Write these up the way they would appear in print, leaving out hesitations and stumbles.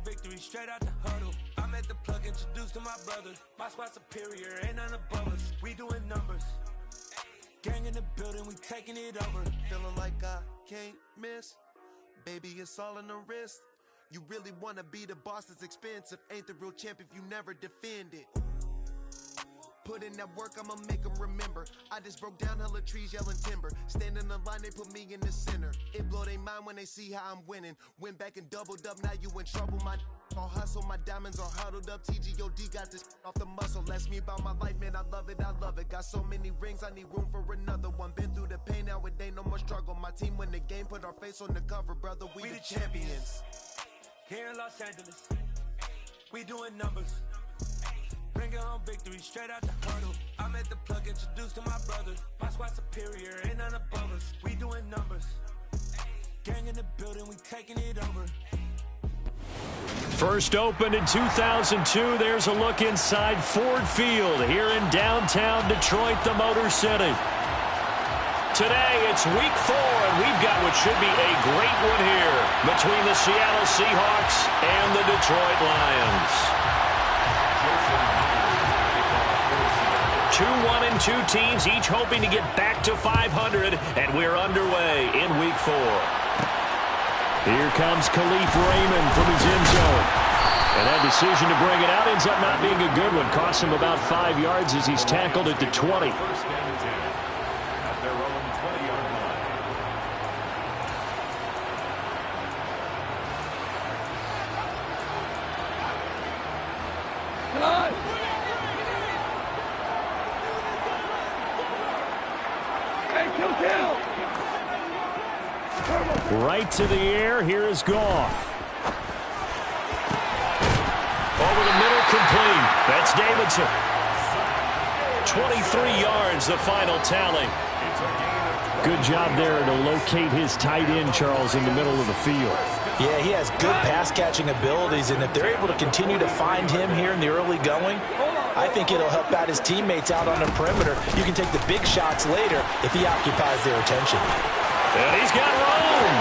victory straight out the huddle. I'm at the plug introduced to my brother. My squad superior, ain't none above us. We doing numbers. Gang in the building, we taking it over. Feeling like I can't miss. Baby, it's all in the wrist. You really wanna be the boss, it's expensive. Ain't the real champ if you never defend it. Put in that work, I'ma make them remember. I just broke down hella trees, yelling timber. Stand in the line, they put me in the center. It blow their mind when they see how I'm winning. Went back and doubled up, now you in trouble. My all hustle, my diamonds are huddled up. TGOD got this off the muscle. That's me about my life, man, I love it, I love it. Got so many rings, I need room for another one. Been through the pain, now it ain't no more struggle. My team win the game, put our face on the cover, brother, we the champions. Here in Los Angeles, we doing numbers. Bring it home victory straight out the huddle. I'm at the plug introduced to my brother. My squad superior, ain't none above us. We doing numbers. Gang in the building, we taking it over. First opened in 2002. There's a look inside Ford Field here in downtown Detroit, the Motor City. Today, it's week 4, and we've got what should be a great one here between the Seattle Seahawks and the Detroit Lions. 2 1-2 teams, each hoping to get back to 500, and we're underway in week 4. Here comes Khalif Raymond from his end zone. And that decision to bring it out ends up not being a good one. Costs him about 5 yards as he's tackled at the 20. First down and 10 at their own 20-yard line. Right to the air. Here is Goff. Over the middle, complete. That's Davidson. 23 yards, the final tally. Good job there to locate his tight end, Charles, in the middle of the field. Yeah, he has good pass-catching abilities, and if they're able to continue to find him here in the early going, I think it'll help out his teammates out on the perimeter. You can take the big shots later if he occupies their attention. And he's got room.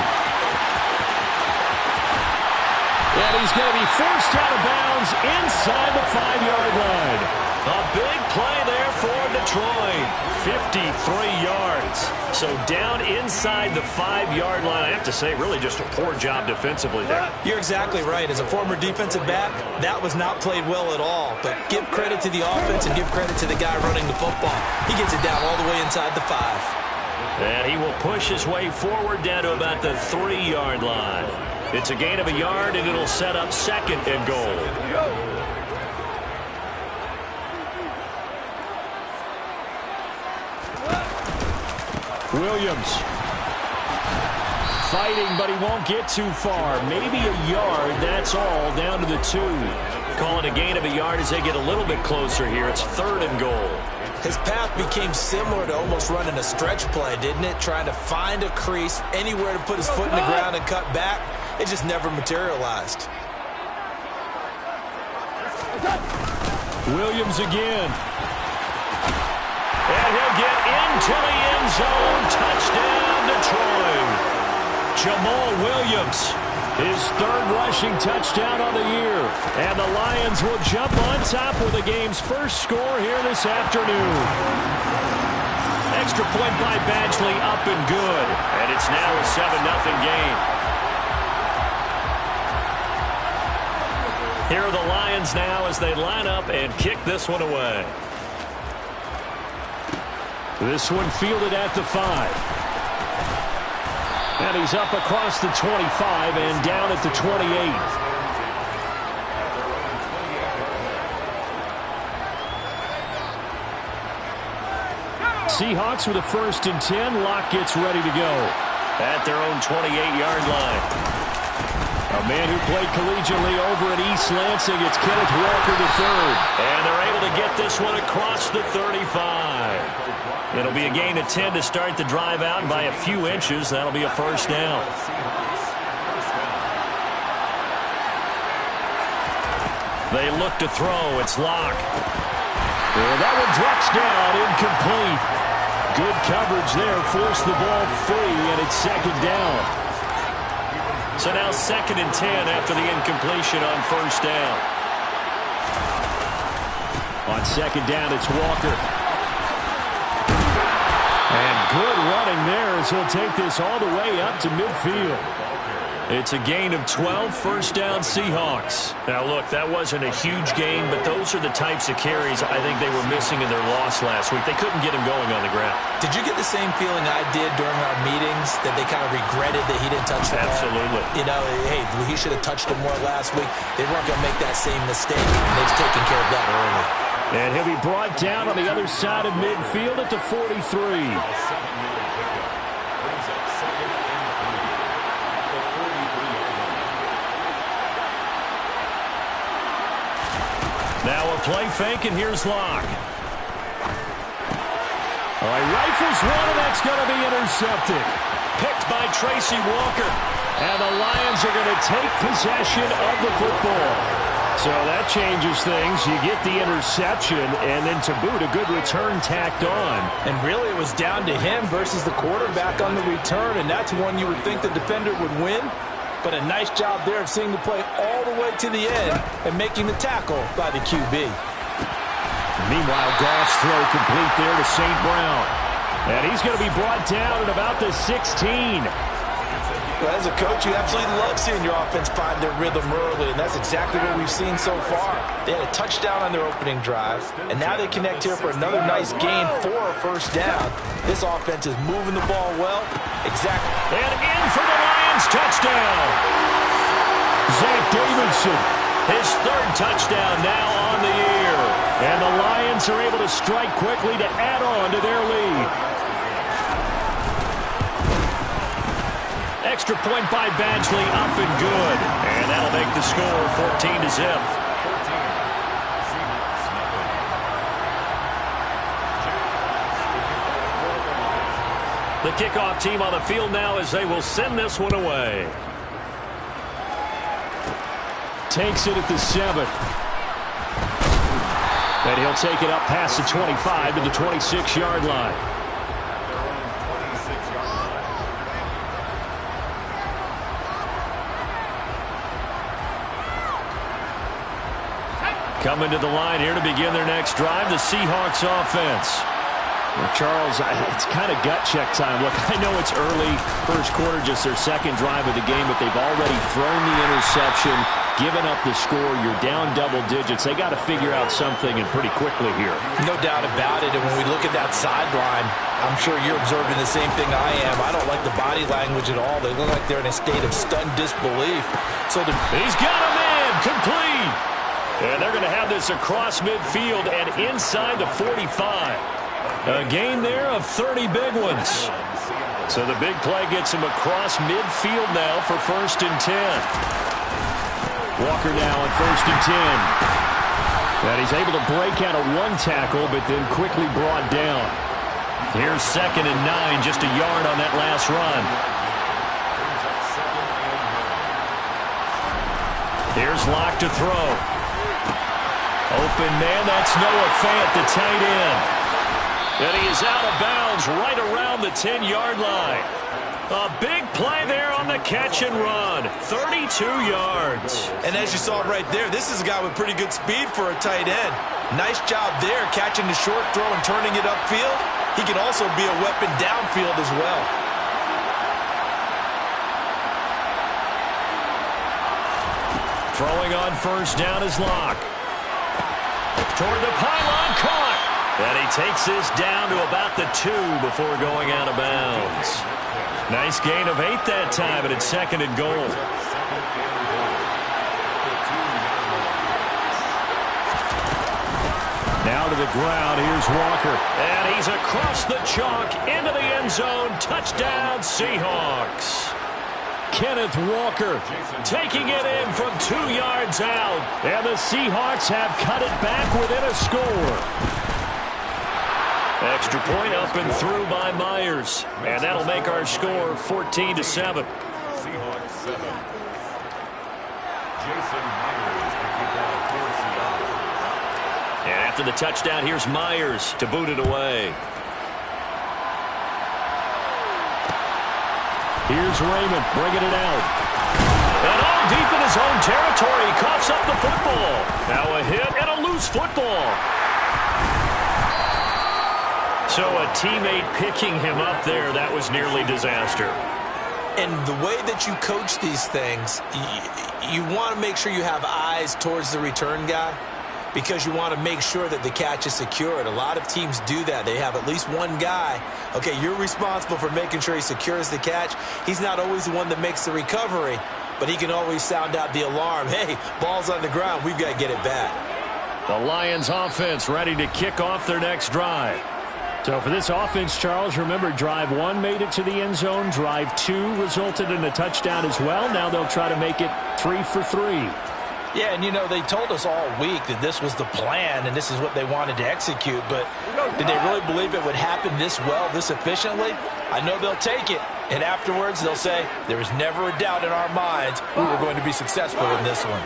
And he's going to be forced out of bounds inside the 5-yard line. A big play there for Detroit. 53 yards. So down inside the 5-yard line. I have to say, really just a poor job defensively there. You're exactly right. As a former defensive back, that was not played well at all. But give credit to the offense and give credit to the guy running the football. He gets it down all the way inside the 5. And he will push his way forward down to about the 3-yard line. It's a gain of a yard, and it'll set up 2nd and goal. Williams. Fighting, but he won't get too far. Maybe a yard, that's all, down to the 2. Call it a gain of a yard as they get a little bit closer here. It's 3rd and goal. His path became similar to almost running a stretch play, didn't it? Trying to find a crease, anywhere to put his foot in the ground and cut back. It just never materialized. Williams again. And he'll get into the end zone. Touchdown, Detroit. Jamal Williams, his 3rd rushing touchdown on the year. And the Lions will jump on top with the game's first score here this afternoon. Extra point by Badgley, up and good. And it's now a 7-0 game. Here are the Lions now as they line up and kick this one away. This one fielded at the 5. And he's up across the 25 and down at the 28. Seahawks with a 1st and 10. Locke gets ready to go at their own 28-yard line. A man who played collegiately over at East Lansing, it's Kenneth Walker III. And they're able to get this one across the 35. It'll be a gain of 10 to start the drive out, and by a few inches, that'll be a 1st down. They look to throw. It's Locke. And that one drops down, incomplete. Good coverage there, forced the ball free, and it's 2nd down. So now 2nd and 10 after the incompletion on first down. On 2nd down, it's Walker. And good running there as he'll take this all the way up to midfield. It's a gain of 12, first down Seahawks. Now, look, that wasn't a huge gain, but those are the types of carries I think they were missing in their loss last week. They couldn't get him going on the ground. Did you get the same feeling I did during our meetings, that they kind of regretted that he didn't touch the ball? Absolutely. You know, hey, he should have touched it more last week. They weren't going to make that same mistake, and they've taken care of that early. And he'll be brought down on the other side of midfield at the 43. Now a play fake, and here's Locke. All right, rifles one, and that's going to be intercepted. Picked by Tracy Walker. And the Lions are going to take possession of the football. So that changes things. You get the interception, and then to boot, a good return tacked on. And really, it was down to him versus the quarterback on the return, and that's one you would think the defender would win. But a nice job there of seeing the play all the way to the end and making the tackle by the QB. Meanwhile, Goff's throw complete there to St. Brown. And he's going to be brought down at about the 16. Well, as a coach, you absolutely love seeing your offense find their rhythm early, and that's exactly what we've seen so far. They had a touchdown on their opening drive, and now they connect here for another nice gain for a first down. This offense is moving the ball well. Exactly. And in for the Lions, touchdown. Zach Davidson, his 3rd touchdown now on the year. And the Lions are able to strike quickly to add on to their lead. Extra point by Badgley, up and good. And that'll make the score 14-0. The kickoff team on the field now as they will send this one away. Takes it at the 7. And he'll take it up past the 25 to the 26-yard line. Coming to the line here to begin their next drive, the Seahawks offense. Well, Charles, it's kind of gut check time. Look, I know it's early, first quarter, just their 2nd drive of the game, but they've already thrown the interception, given up the score. You're down double digits. They got to figure out something, and pretty quickly here. No doubt about it, and when we look at that sideline, I'm sure you're observing the same thing I am. I don't like the body language at all. They look like they're in a state of stunned disbelief. He's got a man, complete. And they're going to have this across midfield and inside the 45. A gain there of 30 big ones. So the big play gets him across midfield now for 1st and 10. Walker now on 1st and 10. And he's able to break out of one tackle, but then quickly brought down. Here's 2nd and 9, just a yard on that last run. Here's Locke to throw. Open man, that's Noah Fant, the tight end. And he is out of bounds right around the 10-yard line. A big play there on the catch and run. 32 yards. And as you saw right there, this is a guy with pretty good speed for a tight end. Nice job there, catching the short throw and turning it upfield. He can also be a weapon downfield as well. Throwing on first down is Locke. Toward the pylon, caught. And he takes this down to about the 2 before going out of bounds. Nice gain of 8 that time, and it's 2nd and goal. Now to the ground, here's Walker. And he's across the chalk into the end zone. Touchdown, Seahawks. Kenneth Walker taking it in from 2 yards out. And the Seahawks have cut it back within a score. Extra point up and through by Myers. And that'll make our score 14-7. Seahawks 7. Jason Myers to kick out for Seattle. And after the touchdown, here's Myers to boot it away. Here's Raymond bringing it out. deep in his own territory. He coughs up the football. Now a hit and a loose football. So a teammate picking him up there, that was nearly disaster. And the way that you coach these things, you want to make sure you have eyes towards the return guy because you want to make sure that the catch is secured. A lot of teams do that. They have at least one guy. Okay, you're responsible for making sure he secures the catch. He's not always the one that makes the recovery, but he can always sound out the alarm. Hey, ball's on the ground. We've got to get it back. The Lions offense ready to kick off their next drive. So for this offense, Charles, remember, drive 1 made it to the end zone. Drive 2 resulted in a touchdown as well. Now they'll try to make it 3 for 3. Yeah, and, you know, they told us all week that this was the plan and this is what they wanted to execute. But did they really believe it would happen this well, this efficiently? I know they'll take it. And afterwards, they'll say, there was never a doubt in our minds we were going to be successful in this one.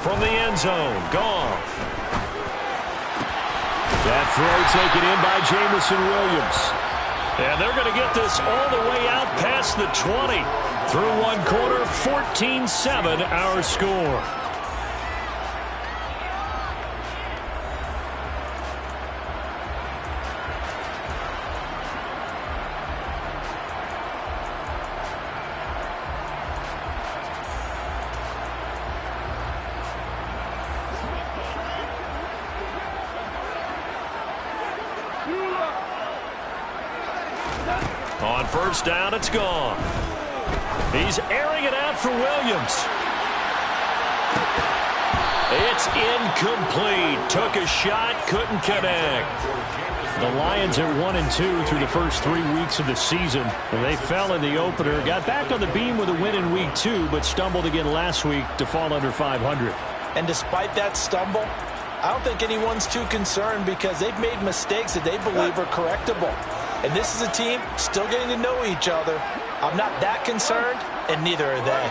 From the end zone, Goff. That throw taken in by Jamison Williams. And they're going to get this all the way out past the 20. Through one quarter, 14-7 our score. On first down, it's gone. He's airing it out for Williams. It's incomplete. Took a shot, couldn't connect. The Lions are 1-2 through the first 3 weeks of the season. And they fell in the opener, got back on the beam with a win in week 2, but stumbled again last week to fall under 500. And despite that stumble, I don't think anyone's too concerned because they've made mistakes that they believe are correctable. And this is a team still getting to know each other. I'm not that concerned, and neither are they.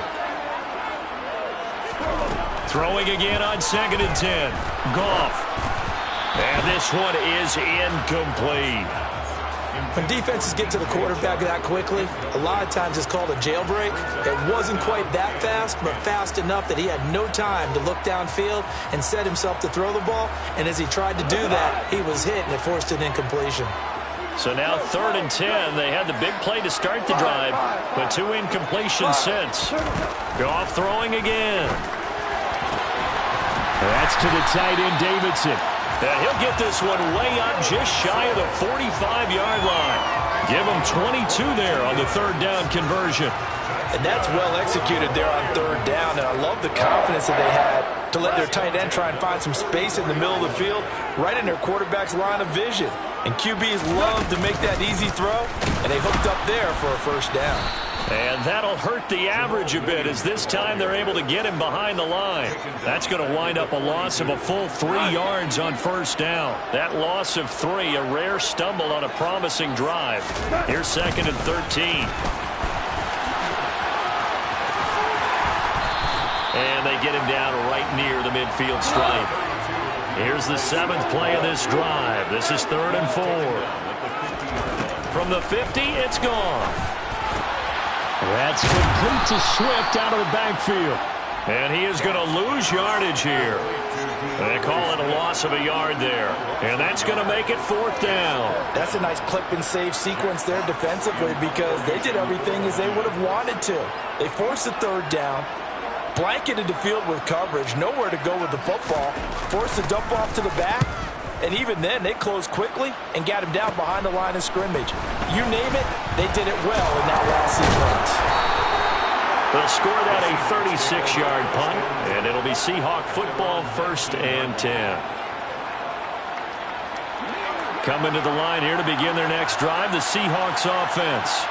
Throwing again on 2nd and 10. Goff. And this one is incomplete. When defenses get to the quarterback that quickly, a lot of times it's called a jailbreak. It wasn't quite that fast, but fast enough that he had no time to look downfield and set himself to throw the ball. And as he tried to do that, he was hit, and it forced an incompletion. So now 3rd and 10. They had the big play to start the drive, but 2 incompletions since. Goff throwing again. That's to the tight end, Davidson. He'll get this one way up just shy of the 45-yard line. Give him 22 there on the 3rd down conversion. And that's well executed there on 3rd down. And I love the confidence that they had to let their tight end try and find some space in the middle of the field, right in their quarterback's line of vision. And QBs love to make that easy throw, and they hooked up there for a first down. And that'll hurt the average a bit as this time they're able to get him behind the line. That's going to wind up a loss of a full 3 yards on first down. That loss of 3, a rare stumble on a promising drive. Here's 2nd and 13. And they get him down right near the midfield stripe. Here's the 7th play of this drive. This is 3rd and 4. From the 50, it's gone. That's complete to Swift out of the backfield. And he is going to lose yardage here. They call it a loss of a yard there. And that's going to make it 4th down. That's a nice clip and save sequence there defensively because they did everything as they would have wanted to. They forced the 3rd down, blanketed the field with coverage, nowhere to go with the football, forced the dump off to the back, and even then they closed quickly and got him down behind the line of scrimmage. You name it, they did it well in that last sequence. They'll score that a 36-yard punt, and it'll be Seahawk football 1st and 10. Coming to the line here to begin their next drive, the Seahawks offense.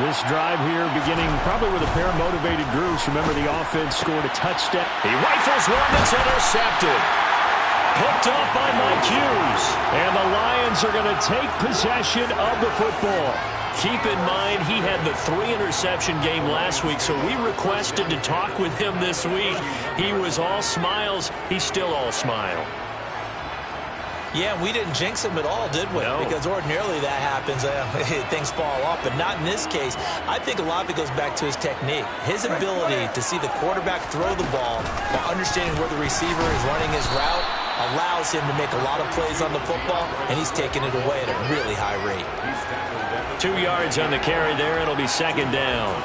This drive here beginning probably with a pair of motivated groups. Remember, the offense scored a touchdown. He rifles one that's intercepted. Picked off by Mike Hughes. And the Lions are going to take possession of the football. Keep in mind, he had the 3-interception game last week, so we requested to talk with him this week. He was all smiles. He's still all smile. Yeah, we didn't jinx him at all, did we? No. Because ordinarily that happens, things fall off, but not in this case. I think a lot of it goes back to his technique. His ability to see the quarterback throw the ball while understanding where the receiver is running his route allows him to make a lot of plays on the football, and he's taking it away at a really high rate. 2 yards on the carry there. It'll be second down.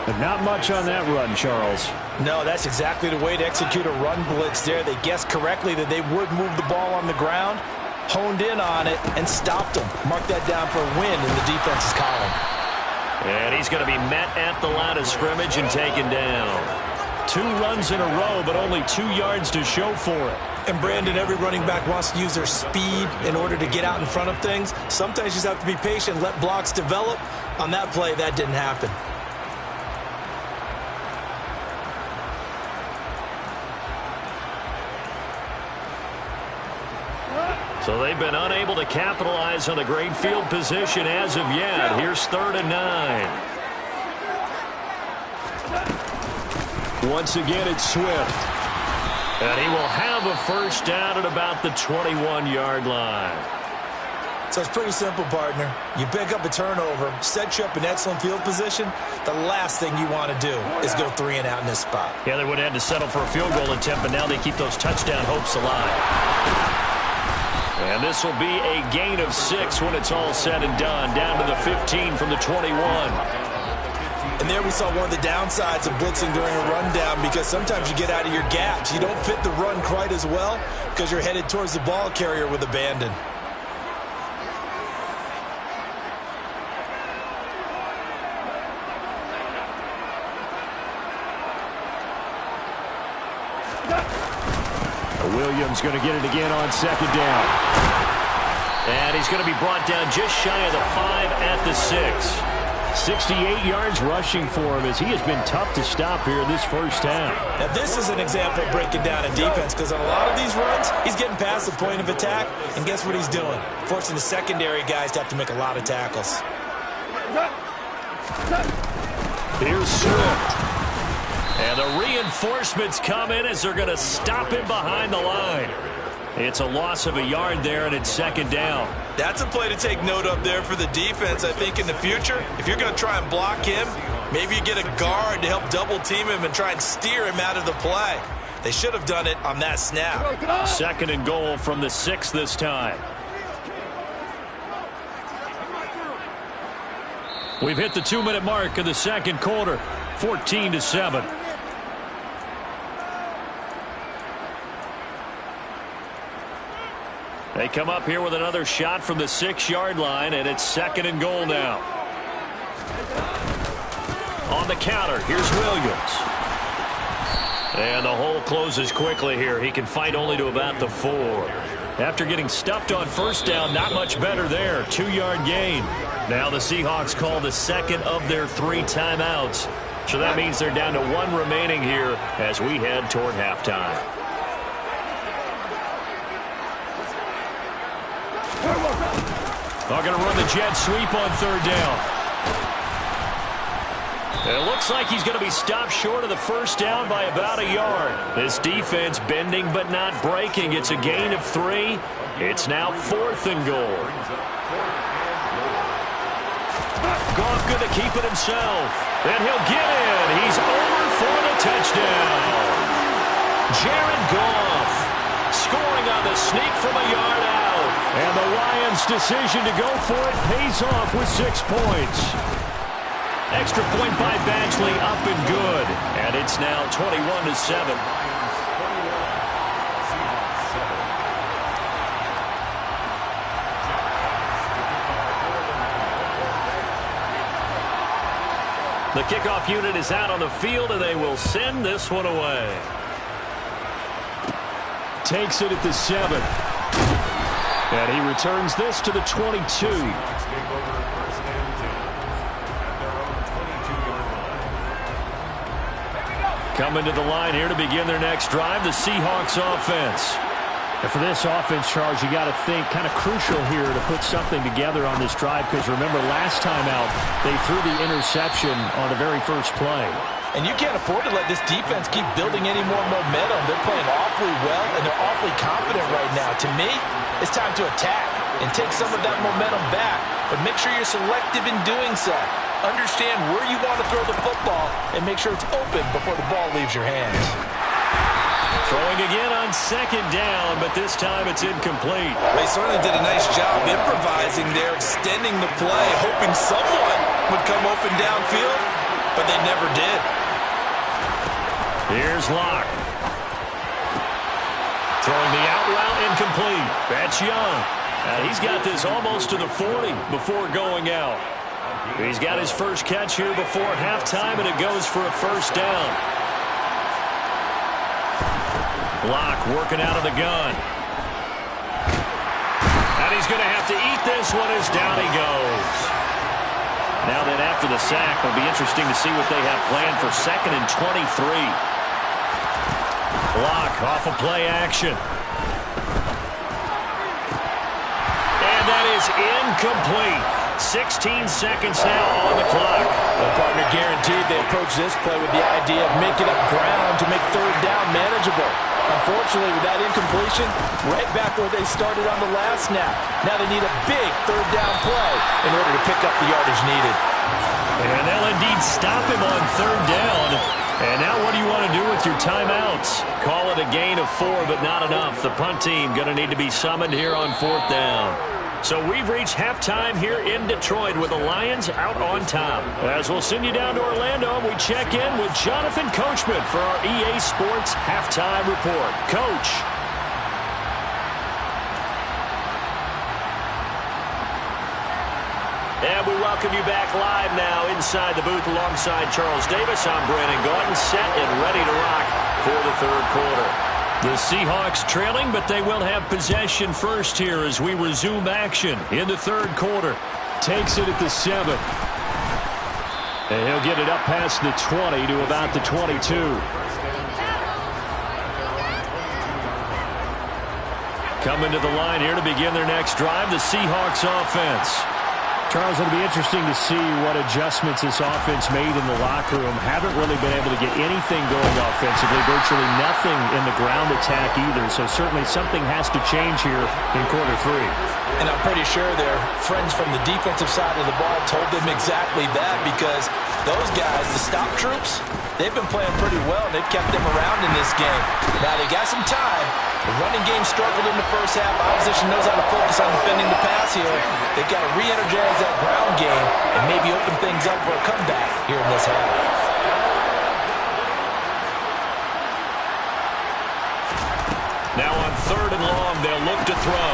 But not much on that run, Charles. No, that's exactly the way to execute a run blitz there. They guessed correctly that they would move the ball on the ground, honed in on it, and stopped them. Mark that down for a win in the defense's column. And he's going to be met at the line of scrimmage and taken down. 2 runs in a row, but only 2 yards to show for it. And, Brandon, every running back wants to use their speed in order to get out in front of things. Sometimes you just have to be patient, let blocks develop. On that play, that didn't happen. So they've been unable to capitalize on a great field position as of yet. Here's 3rd and 9. Once again, it's Swift. And he will have a first down at about the 21-yard line. So it's pretty simple, partner. You pick up a turnover, set you up in excellent field position. The last thing you want to do is go 3 and out in this spot. Yeah, they would have had to settle for a field goal attempt, but now they keep those touchdown hopes alive. And this will be a gain of 6 when it's all said and done. Down to the 15 from the 21. And there we saw one of the downsides of blitzing during a rundown, because sometimes you get out of your gaps. You don't fit the run quite as well because you're headed towards the ball carrier with abandon. Williams going to get it again on 2nd down. And he's going to be brought down just shy of the 5 at the 6. 68 yards rushing for him as he has been tough to stop here in this first half. Now this is an example of breaking down in defense, because on a lot of these runs, he's getting past the point of attack, and guess what he's doing? Forcing the secondary guys to have to make a lot of tackles. Here's Swift. And the reinforcements come in as they're going to stop him behind the line. It's a loss of a yard there, and it's 2nd down. That's a play to take note of there for the defense. I think in the future, if you're going to try and block him, maybe you get a guard to help double team him and try and steer him out of the play. They should have done it on that snap. 2nd and goal from the 6 this time. We've hit the 2-minute mark of the 2nd quarter, 14-7. They come up here with another shot from the 6-yard line, and it's 2nd and goal now. On the counter, here's Williams. And the hole closes quickly here. He can fight only to about the 4. After getting stuffed on 1st down, not much better there. 2-yard gain. Now the Seahawks call the 2nd of their 3 timeouts. So that means they're down to 1 remaining here as we head toward halftime. They're going to run the jet sweep on 3rd down. And it looks like he's going to be stopped short of the 1st down by about a yard. This defense bending but not breaking. It's a gain of 3. It's now 4th and goal. Goff going to keep it himself. And he'll get in. He's over for the touchdown. Jared Goff scoring on the sneak from a yard out. And the Lions' decision to go for it pays off with 6 points. Extra point by Badgley, up and good. And it's now 21-7. The kickoff unit is out on the field, and they will send this one away. Takes it at the 7. And he returns this to the 22. Coming to the line here to begin their next drive, the Seahawks offense. And for this offense, Charles, you got to think kind of crucial here to put something together on this drive, because remember last time out, they threw the interception on the very first play. And you can't afford to let this defense keep building any more momentum. They're playing awfully well, and they're awfully confident right now. To me, it's time to attack and take some of that momentum back. But make sure you're selective in doing so. Understand where you want to throw the football and make sure it's open before the ball leaves your hands. Throwing again on second down, but this time it's incomplete. They certainly did a nice job improvising there, extending the play, hoping someone would come open downfield, but they never did. Here's Locke. Throwing the out route incomplete. That's Young. He's got this almost to the 40 before going out. He's got his first catch here before halftime, and it goes for a first down. Locke working out of the gun. And he's going to have to eat this one as down he goes. Now then, after the sack, it'll be interesting to see what they have planned for 2nd and 23. Locke off of play action. And that is incomplete. 16 seconds now on the clock. The partner guaranteed they approach this play with the idea of making up ground to make third down manageable. Unfortunately, with that incompletion, right back where they started on the last snap. Now they need a big third down play in order to pick up the yardage needed. And they'll indeed stop him on third down. And now what do you want to do with your timeouts? Call it a gain of 4, but not enough. The punt team going to need to be summoned here on 4th down. So we've reached halftime here in Detroit with the Lions out on top. As we'll send you down to Orlando, we check in with Jonathan Coachman for our EA Sports Halftime Report. Coach. And we welcome you back live now inside the booth alongside Charles Davis. I'm Brandon Gordon, set and ready to rock for the third quarter. The Seahawks trailing, but they will have possession first here as we resume action in the third quarter. Takes it at the 7. And he'll get it up past the 20 to about the 22. Coming to the line here to begin their next drive, the Seahawks offense. Charles, it'll be interesting to see what adjustments this offense made in the locker room. Haven't really been able to get anything going offensively, virtually nothing in the ground attack either. So certainly something has to change here in quarter 3. And I'm pretty sure their friends from the defensive side of the ball told them exactly that, because those guys, the stop troops, they've been playing pretty well. They've kept them around in this game. Now they got some time. The running game struggled in the first half. Opposition knows how to focus on defending the pass here. They've got to re-energize that ground game and maybe open things up for a comeback here in this half. Now on 3rd and long, they'll look to throw.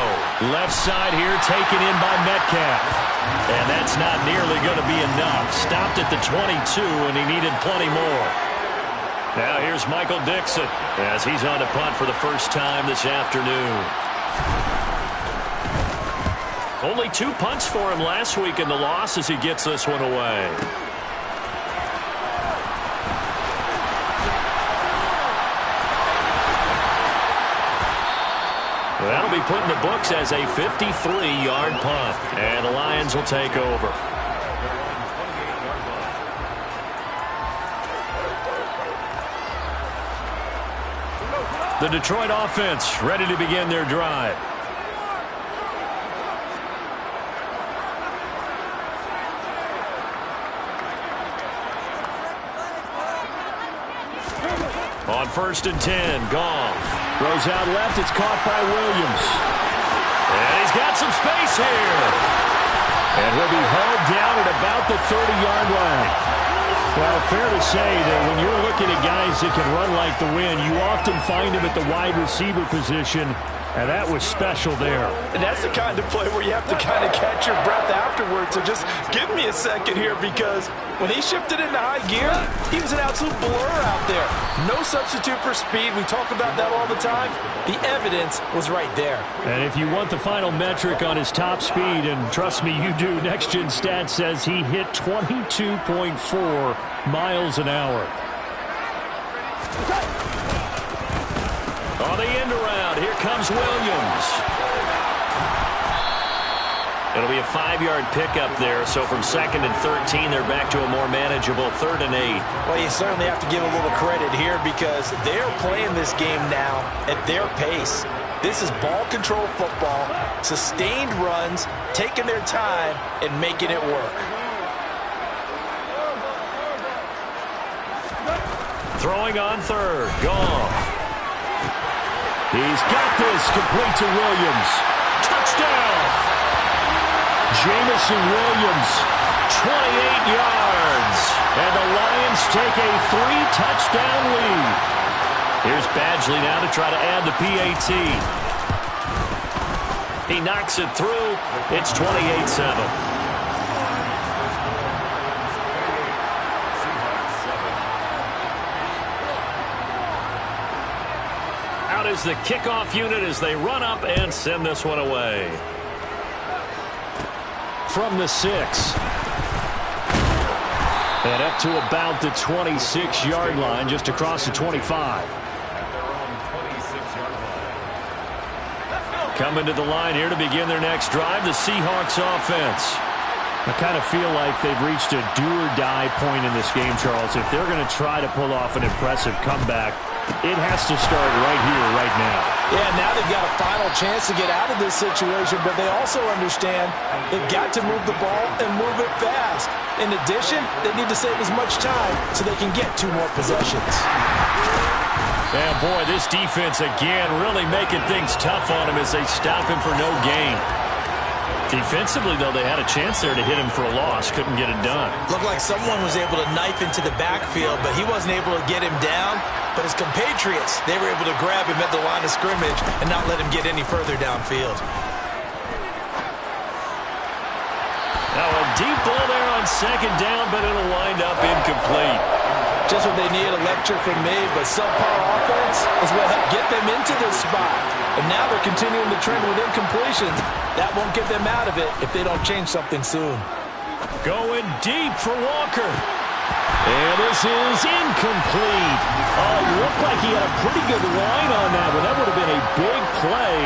Left side here taken in by Metcalf. And that's not nearly going to be enough. Stopped at the 22, and he needed plenty more. Now here's Michael Dixon as he's on to punt for the first time this afternoon. Only 2 punts for him last week in the loss as he gets this one away. That'll be put in the books as a 53-yard punt, and the Lions will take over. The Detroit offense ready to begin their drive. On 1st and 10, Goff throws out left. It's caught by Williams. And he's got some space here. And he'll be hauled down at about the 30-yard line. Well, fair to say that when you're looking at guys that can run like the wind, you often find them at the wide receiver position, and that was special there. And that's the kind of play where you have to kind of catch your breath afterwards. So just give me a second here, because when he shifted into high gear, he was an absolute blur out there. No substitute for speed. We talk about that all the time. The evidence was right there. And if you want the final metric on his top speed, and trust me, you do, Next Gen Stats says he hit 22.4 miles an hour. On the end around, here comes Williams. It'll be a 5-yard pickup there, so from 2nd and 13, they're back to a more manageable 3rd and 8. Well, you certainly have to give a little credit here, because they're playing this game now at their pace. This is ball control football, sustained runs, taking their time, and making it work. Throwing on third. Goff. He's got this. Complete to Williams. Touchdown. Jamison Williams, 28 yards. And the Lions take a 3-touchdown lead. Here's Badgley now to try to add the PAT. He knocks it through. It's 28-7. Is the kickoff unit as they run up and send this one away. From the 6. And up to about the 26-yard line, just across the 25. Coming to the line here to begin their next drive, the Seahawks offense. I kind of feel like they've reached a do-or-die point in this game, Charles. If they're going to try to pull off an impressive comeback, it has to start right here, right now. Yeah, now they've got a final chance to get out of this situation, but they also understand they've got to move the ball and move it fast. In addition, they need to save as much time so they can get 2 more possessions. And boy, this defense again really making things tough on him as they stop him for no gain. Defensively, though, they had a chance there to hit him for a loss. Couldn't get it done. Looked like someone was able to knife into the backfield, but he wasn't able to get him down. But his compatriots, they were able to grab him at the line of scrimmage and not let him get any further downfield. Now a deep ball there on second down, but it'll wind up incomplete. Just what they need, a lecture from me, but subpar offense is what helped get them into this spot. And now they're continuing the trend with incompletions. That won't get them out of it if they don't change something soon. Going deep for Walker. And this is incomplete. Oh, it looked like he had a pretty good line on that one. That would have been a big play,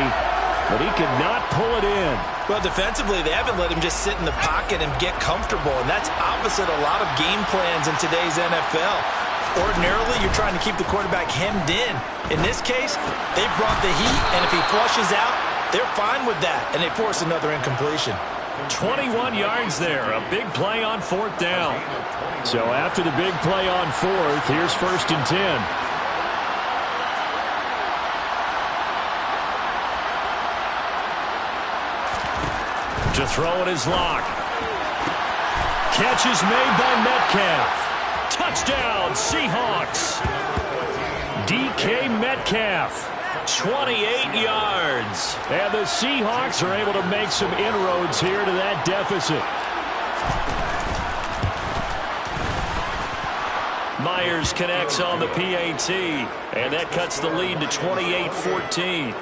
but he could not pull it in. Well, defensively, they haven't let him just sit in the pocket and get comfortable, and that's opposite a lot of game plans in today's NFL. Ordinarily, you're trying to keep the quarterback hemmed in. In this case, they brought the heat, and if he flushes out, they're fine with that, and they force another incompletion. 21 yards there, a big play on 4th down. So after the big play on 4th, here's 1st and 10. To throw it is Locke. Catch is made by Metcalf. Touchdown, Seahawks. DK Metcalf, 28 yards. And the Seahawks are able to make some inroads here to that deficit. Myers connects on the PAT, and that cuts the lead to 28-14.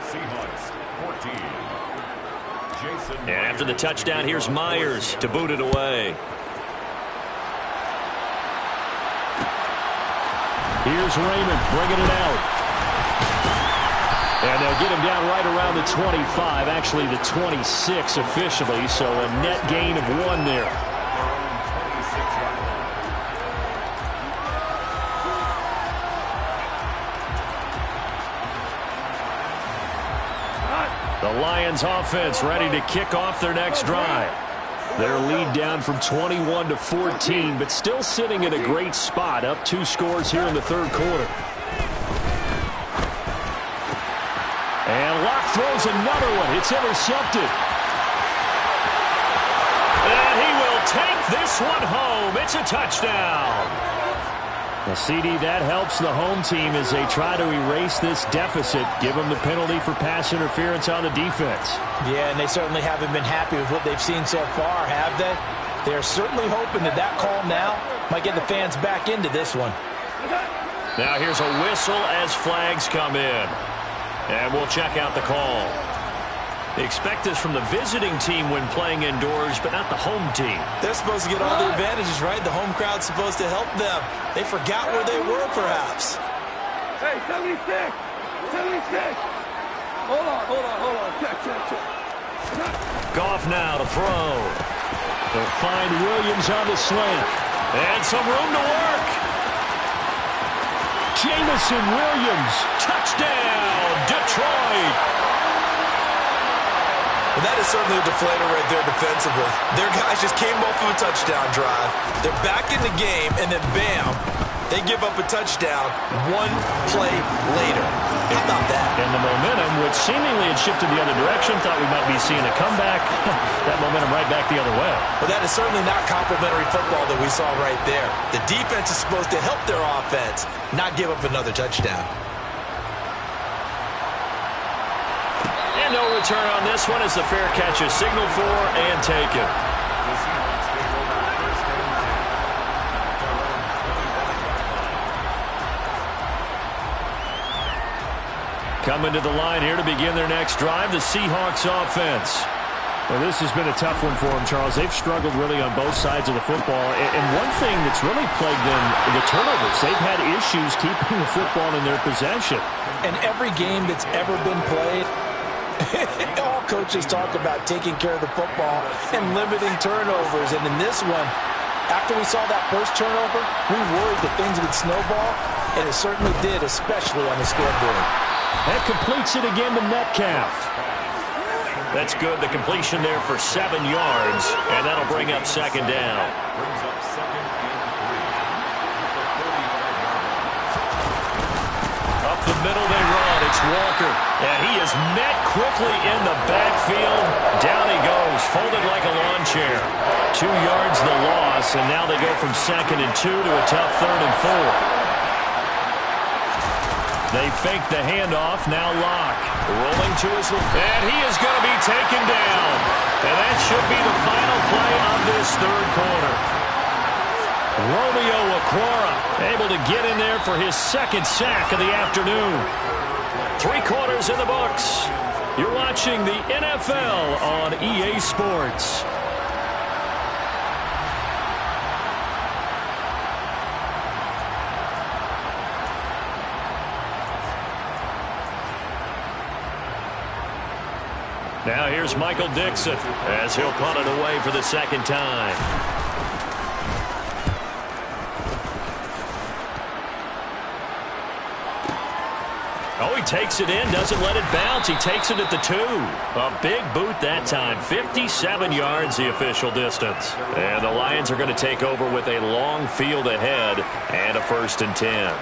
And after the touchdown, here's Myers to boot it away. Here's Raymond bringing it out. And they'll get him down right around the 25, actually the 26 officially, so a net gain of 1 there. The Lions offense ready to kick off their next drive. Their lead down from 21-14, but still sitting in a great spot, up 2 scores here in the 3rd quarter. And Locke throws another one. It's intercepted. And he will take this one home. It's a touchdown. Now, CD, that helps the home team as they try to erase this deficit, give them the penalty for pass interference on the defense. Yeah, and they certainly haven't been happy with what they've seen so far, have they? They're certainly hoping that that call now might get the fans back into this one. Now here's a whistle as flags come in. And we'll check out the call. They expect this from the visiting team when playing indoors, but not the home team. They're supposed to get all the advantages, right? The home crowd's supposed to help them. They forgot where they were, perhaps. Hey, 76! 76! Hold on. Check. Goff now to throw. They'll find Williams on the slant. And some room to work. Jamison Williams, touchdown, Detroit. Well, that is certainly a deflator right there defensively. Their guys just came off of a touchdown drive. They're back in the game, and then bam, they give up a touchdown one play later. How about that? And the momentum, which seemingly had shifted the other direction, thought we might be seeing a comeback. That momentum right back the other way. Well, that is certainly not complimentary football that we saw right there. The defense is supposed to help their offense, not give up another touchdown. And no return on this one as the fair catch is signaled for and taken. The Seahawks take over first and 10. Coming to the line here to begin their next drive, the Seahawks offense. Well, this has been a tough one for them, Charles. They've struggled really on both sides of the football. And one thing that's really plagued them, the turnovers. They've had issues keeping the football in their possession. And every game that's ever been played, all coaches talk about taking care of the football and limiting turnovers. And in this one, after we saw that first turnover, we worried that things would snowball, and it certainly did, especially on the scoreboard. That completes it again to Metcalf. That's good. The completion there for 7 yards, and that'll bring up second down. Brings up second and 3. Up the middle they run. It's Walker. And he is met quickly in the backfield. Down he goes, folded like a lawn chair. 2 yards the loss, and now they go from 2nd and 2 to a tough 3rd and 4. They fake the handoff, now Locke. Rolling to his left, and he is going to be taken down. And that should be the final play of this third quarter. Romeo Okwara able to get in there for his 2nd sack of the afternoon. 3 quarters in the books. You're watching the NFL on EA Sports. Now here's Michael Dixon as he'll punt it away for the 2nd time. Oh, he takes it in, doesn't let it bounce. He takes it at the 2. A big boot that time. 57 yards the official distance. And the Lions are going to take over with a long field ahead and a 1st and 10.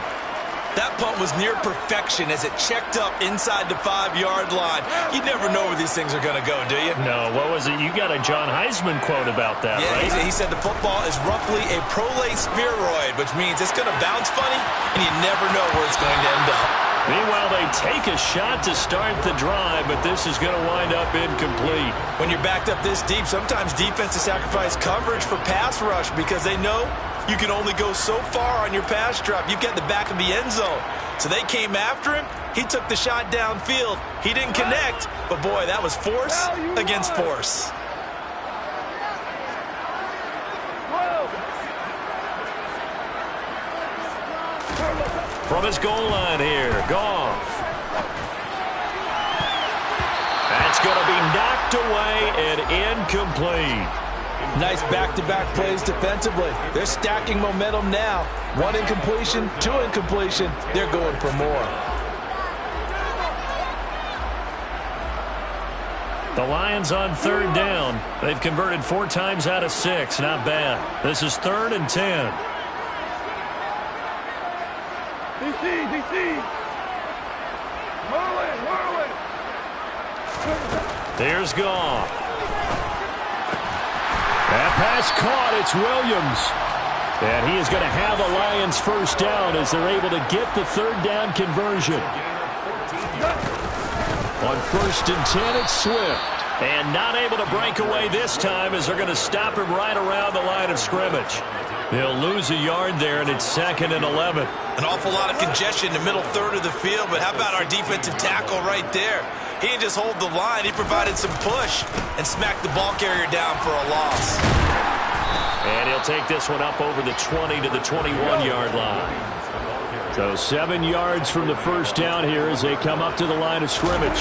That punt was near perfection as it checked up inside the 5-yard line. You never know where these things are going to go, do you? No, what was it? You got a John Heisman quote about that, yeah, right? He said the football is roughly a prolate spheroid, which means it's going to bounce funny, and you never know where it's going to end up. Meanwhile, they take a shot to start the drive, but this is going to wind up incomplete. When you're backed up this deep, sometimes defenses sacrifice coverage for pass rush because they know you can only go so far on your pass drop. You get in the back of the end zone. So they came after him. He took the shot downfield. He didn't connect, but boy, that was force against force. From his goal line here, Goff. That's going to be knocked away and incomplete. Nice back-to-back plays defensively. They're stacking momentum now. 1 incompletion, 2 incompletion. They're going for more. The Lions on 3rd down. They've converted 4 times out of 6. Not bad. This is 3rd and 10. DC. Whirling. There's Goff. That pass caught. It's Williams. And he is going to have a Lions 1st down as they're able to get the 3rd down conversion. On 1st and 10, it's Swift. And not able to break away this time as they're going to stop him right around the line of scrimmage. They'll lose a yard there, and it's 2nd and 11. An awful lot of congestion in the middle 3rd of the field, but how about our defensive tackle right there? He didn't just hold the line. He provided some push and smacked the ball carrier down for a loss. And he'll take this one up over the 20 to the 21-yard line. So 7 yards from the 1st down here as they come up to the line of scrimmage.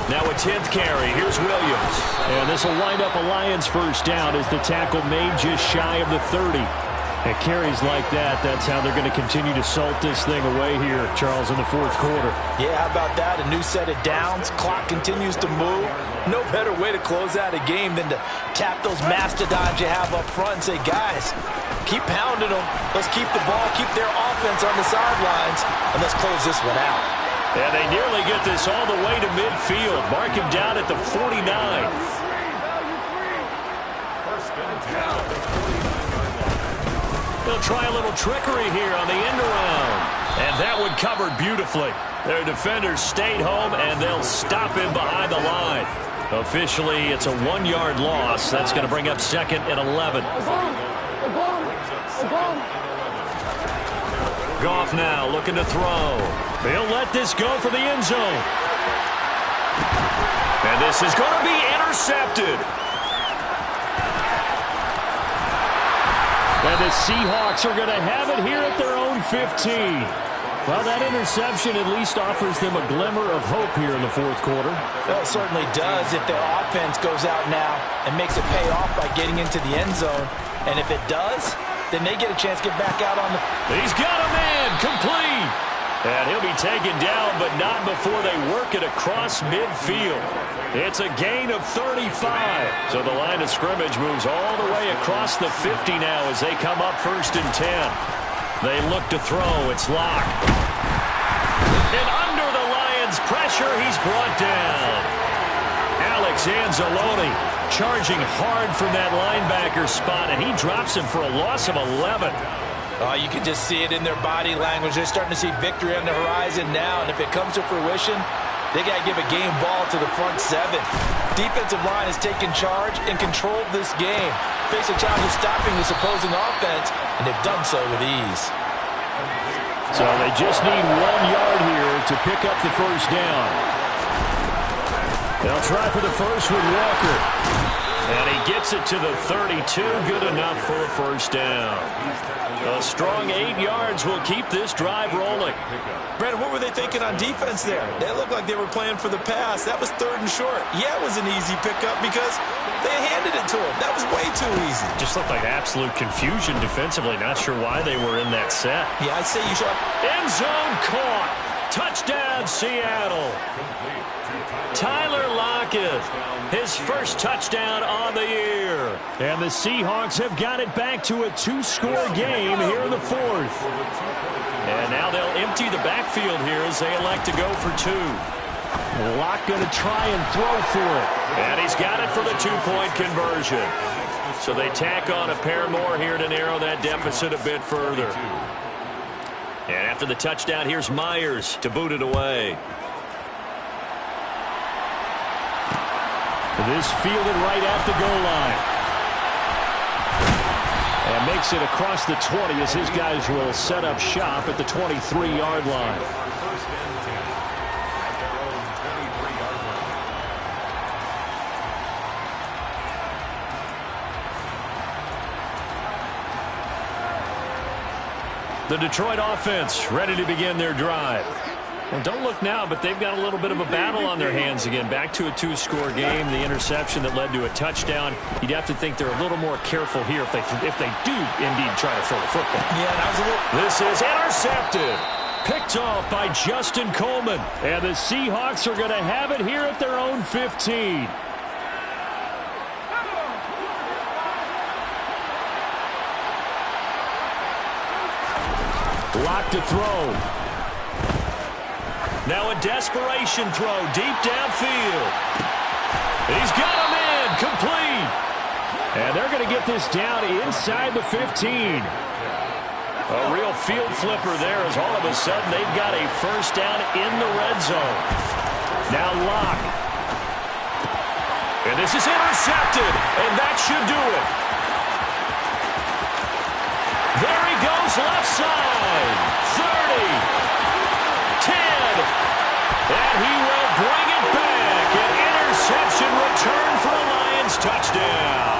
Now a 10th carry. Here's Williams. And this will wind up a Lions 1st down as the tackle made just shy of the 30. At carries like that, that's how they're going to continue to salt this thing away here, Charles, in the fourth quarter. Yeah, how about that? A new set of downs. Clock continues to move. No better way to close out a game than to tap those mastodons you have up front and say, guys, keep pounding them. Let's keep the ball, keep their offense on the sidelines, and let's close this one out. And they nearly get this all the way to midfield. Mark him down at the 49. They'll try a little trickery here on the end around. And that one covered beautifully. Their defenders stayed home, and they'll him behind the line. Officially, it's a 1-yard loss. That's going to bring up 2nd and 11. Goff now looking to throw. He'll let this go for the end zone. And this is going to be intercepted. And the Seahawks are going to have it here at their own 15. Well, that interception at least offers them a glimmer of hope here in the fourth quarter. Well, it certainly does if their offense goes out now and makes it pay off by getting into the end zone. And if it does, then they get a chance to get back out on the... He's got a man, complete. And he'll be taken down, but not before they work it across midfield. It's a gain of 35. So the line of scrimmage moves all the way across the 50 now as they come up 1st and 10. They look to throw. It's Locke. And under the Lions' pressure, he's brought down. Alex Anzalone charging hard from that linebacker spot, and he drops him for a loss of 11. You can just see it in their body language. They're starting to see victory on the horizon now, and if it comes to fruition, they got to give a game ball to the front 7. Defensive line has taken charge and controlled this game. Face a challenge of stopping this opposing offense, and they've done so with ease. So they just need 1 yard here to pick up the first down. They'll try for the first with Walker. And he gets it to the 32. Good enough for a first down. A strong 8 yards will keep this drive rolling. Brandon, what were they thinking on defense there? They looked like they were playing for the pass. That was 3rd and short. Yeah, it was an easy pickup because they handed it to him. That was way too easy. Just looked like absolute confusion defensively. Not sure why they were in that set. Yeah, I'd say you should. End zone caught. Touchdown, Seattle. Tyler Lockett, his first touchdown on the year. And the Seahawks have got it back to a 2-score game here in the 4th. And now they'll empty the backfield here as they elect to go for 2. Locke going to try and throw for it. And he's got it for the 2-point conversion. So they tack on a pair more here to narrow that deficit a bit further. And after the touchdown, here's Myers to boot it away. This fielded right at the goal line. And makes it across the 20 as his guys will set up shop at the 23-yard line. The Detroit offense ready to begin their drive. Well, don't look now, but they've got a little bit of a battle on their hands again. Back to a 2-score game. The interception that led to a touchdown. You'd have to think they're a little more careful here if they do indeed try to throw the football. Yeah, that was a little... This is intercepted. Picked off by Justin Coleman. And the Seahawks are going to have it here at their own 15. Lock to throw. Now a desperation throw deep downfield. He's got him in, complete. And they're going to get this down inside the 15. A real field flipper there as all of a sudden they've got a first down in the red zone. Now Locke. And this is intercepted, and that should do it. There he goes left side. 30. 10. And he will bring it back. An interception return for a Lions touchdown.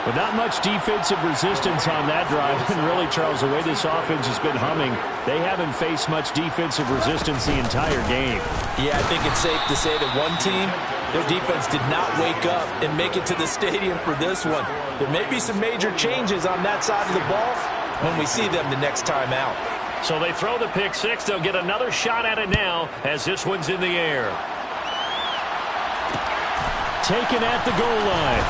But not much defensive resistance on that drive. And really, Charles, the way this offense has been humming, they haven't faced much defensive resistance the entire game. Yeah, I think it's safe to say that one team Their defense did not wake up and make it to the stadium for this one. There may be some major changes on that side of the ball when we see them the next time out. So they throw the pick six. They'll get another shot at it now as this one's in the air. Taken at the goal line.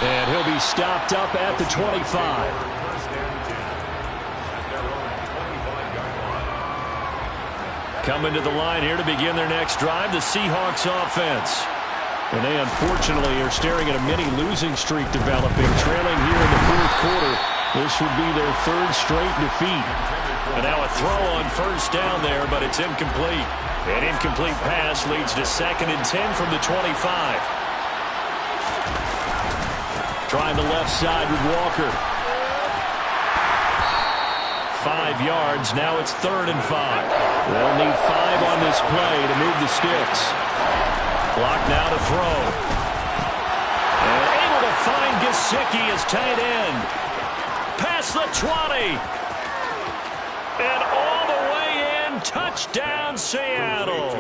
And he'll be stopped up at the 25. Coming to the line here to begin their next drive, the Seahawks offense. And they unfortunately are staring at a mini losing streak developing, trailing here in the fourth quarter. This would be their third straight defeat. And now a throw on first down there, but it's incomplete. An incomplete pass leads to 2nd and 10 from the 25. Trying the left side with Walker. 5 yards. Now it's 3rd and 5. They'll need 5 on this play to move the sticks. Block now to throw. And able to find Gesicki as tight end. Past the 20. And all the way in. Touchdown, Seattle.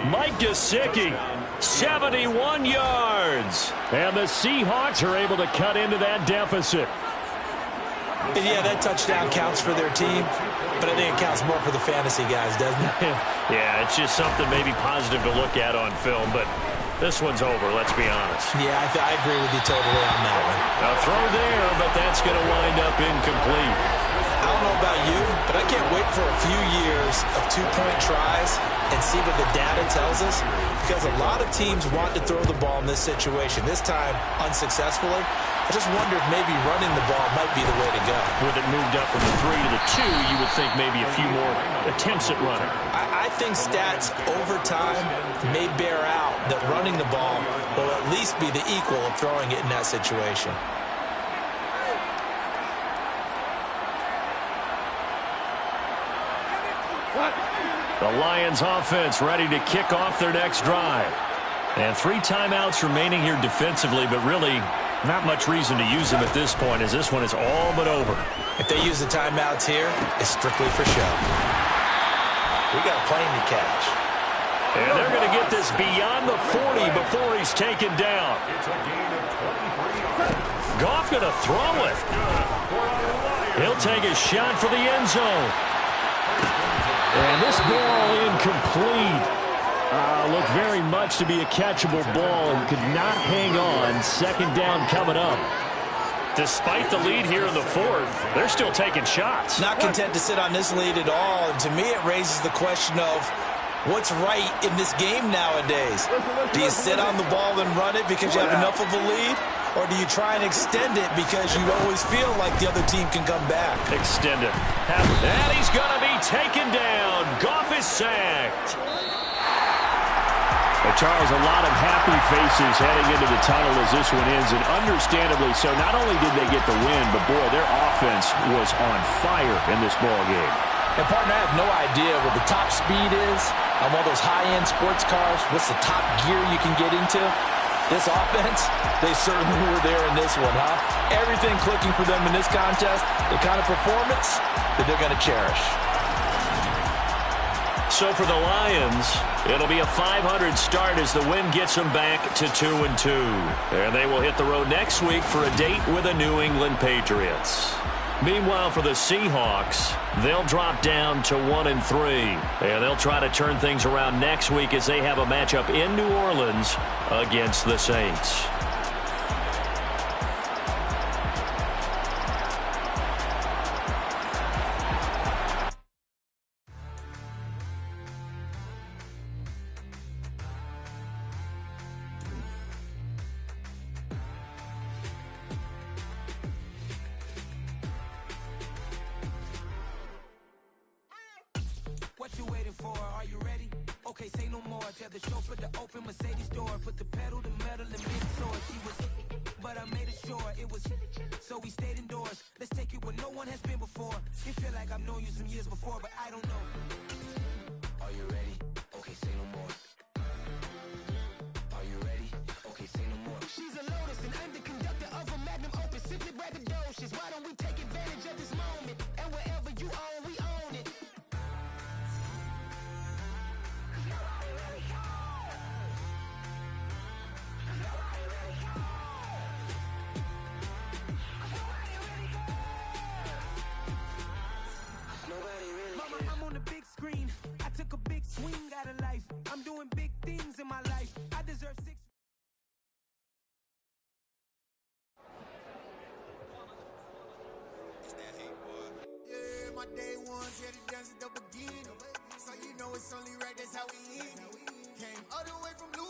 Mike Gesicki, 71 yards. And the Seahawks are able to cut into that deficit. And yeah, that touchdown counts for their team, but I think it counts more for the fantasy guys, doesn't it? Yeah, it's just something maybe positive to look at on film, but this one's over, let's be honest. Yeah, I agree with you totally on that one. A throw there, but that's going to wind up incomplete. I don't know about you, but I can't wait for a few years of two-point tries and see what the data tells us, because a lot of teams want to throw the ball in this situation, this time unsuccessfully. I just wonder if maybe running the ball might be the way to go. With it moved up from the 3 to the 2, you would think maybe a few more attempts at running. I think stats over time may bear out that running the ball will at least be the equal of throwing it in that situation. The Lions offense ready to kick off their next drive. And 3 timeouts remaining here defensively, but really not much reason to use them at this point, as this one is all but over. If they use the timeouts here, it's strictly for show. We got a plane to catch. And they're going to get this beyond the 40 before he's taken down. Goff going to throw it. He'll take a shot for the end zone. And this ball incomplete. Looked very much to be a catchable ball and could not hang on. 2nd down coming up. Despite the lead here in the 4th, they're still taking shots. Not content to sit on this lead at all. And to me, it raises the question of what's right in this game nowadays. Do you sit on the ball and run it because you have enough of a lead? Or do you try and extend it because you always feel like the other team can come back? Extend it. And he's going to be taken down. Goff is sacked. Charles, a lot of happy faces heading into the tunnel as this one ends, and understandably so. Not only did they get the win, but boy, their offense was on fire in this ball game. And partner, I have no idea what the top speed is on one of those high-end sports cars. What's the top gear you can get into? This offense, they certainly were there in this one, huh? Everything clicking for them in this contest, the kind of performance that they're going to cherish. So for the Lions, it'll be a 500 start as the win gets them back to 2-2. And they will hit the road next week for a date with the New England Patriots. Meanwhile, for the Seahawks, they'll drop down to 1-3. And they'll try to turn things around next week as they have a matchup in New Orleans against the Saints. What you waiting for? Are you ready? Okay, say no more. Tell the chauffeur to open Mercedes door. Put the pedal to metal and mid-soar. She was, but I made it sure it was. So we stayed indoors. Let's take it where no one has been before. It feel like I've known you some years before, but I don't know. Are you ready? Okay, say no more. Are you ready? Okay, say no more. She's a Lotus and I'm the conductor of a Magnum Opus. Simply braggadocious. Why don't we take advantage of this moment? And wherever you own, we own it. my day ones, yeah, the dance at the beginning. So you know it's only right, that's how we end it. Came all the way from